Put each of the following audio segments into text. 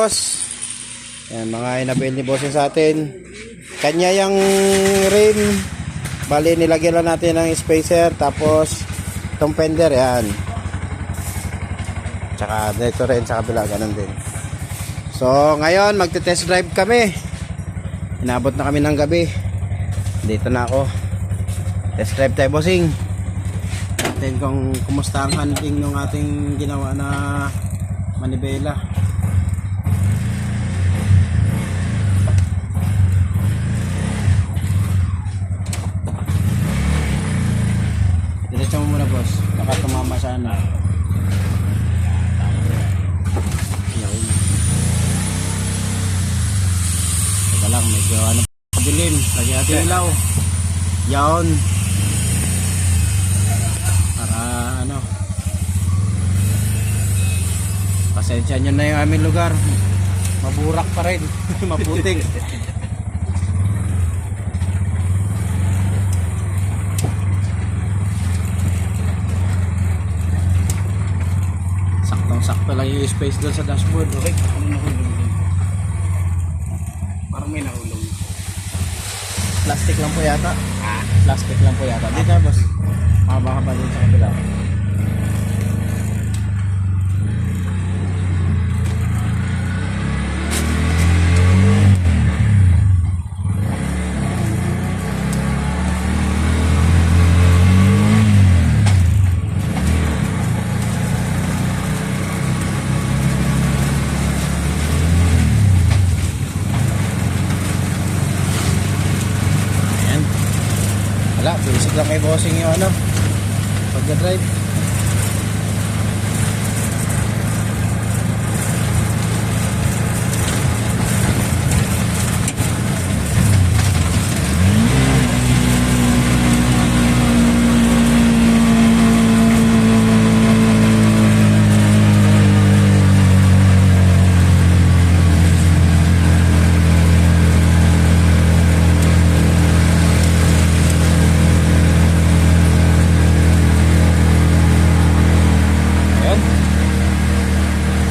Boss, yan, mga inabil ni boss sa atin. Kanya yung rim, bali nilagyan lang natin ng spacer, tapos itong fender, yan. Tsaka dito rin sa kabila, ganun din. So ngayon magte-test drive kami. Inabot na kami ng gabi. Dito na ako. Test drive tayo, bossing. Natin kung kumusta ang handling ng ating ginawa na manibela. Diretso mo muna, boss. Baka tumama sana. Teka lang, medyo ano, dilim. Lagi natin ilaw. Yaon. Para ano. Pasensya nyo na yung aming lugar. Maburak pa rin. Maputik. Saktong-sakto lang yung space doon sa dashboard. Okay, ano nahulog doon? Parang may nahulog. Plastic lang po yata. Plastic lang po yata. Dito na, boss. Baka din sa kabila. Wala, basic lang kay bossing yung ano pagdadrive.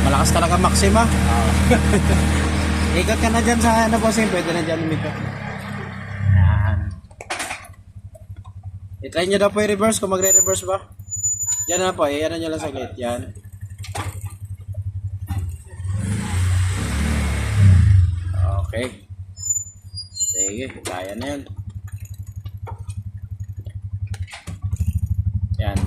Malakas talaga Maxima. Ikot ka na dyan sa ano, bossing. Pwede na dyan umikot. Yan. I-try nyo daw po i-reverse kung magre-reverse ba. Yan na po. Iyan nyo lang sa gate. Yan. Okay. Sige. Kaya na yan. Yan.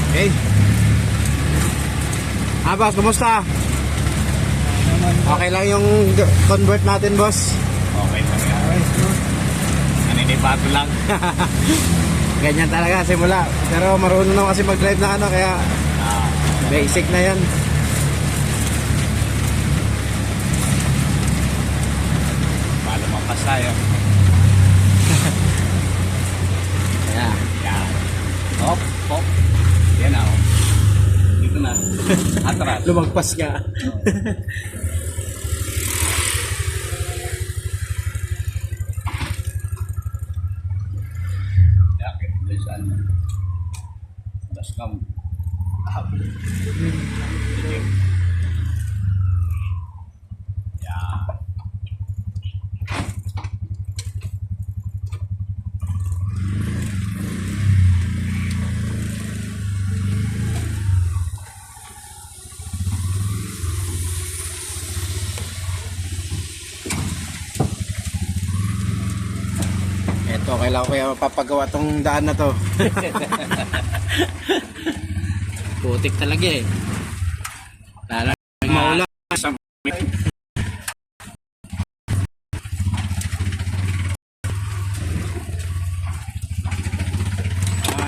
Okay. Boss, kumusta? Okay lang yung convert natin, boss? Okay lang yan. Naninibago lang. Ganyan talaga simula. Pero marunong na kasi mag-drive na ano, kaya basic na yan. Paano mapas tayo? Yeah. Yan. Hop, hop. Yan na. Dito na. Atras. Lumagpas ka. Yakit. Saan? Dashcam. Yan. to, kailangan ko kaya mapapagawa tong daan na to. Putik talaga eh. Lalo Maulan.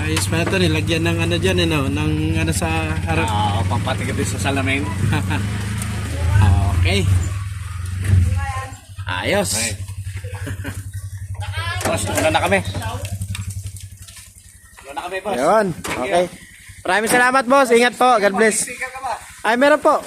Ayos pa na to, nilagyan ng ano dyan, ano, ng ano sa harap. pampatigil din sa salamin. Okay. Ayos. Okay. Boss, una na kami. Una na kami, boss. Ayun. Okay. Maraming salamat, boss. Ingat po. God bless. Sticker ka ba? Ay, meron po.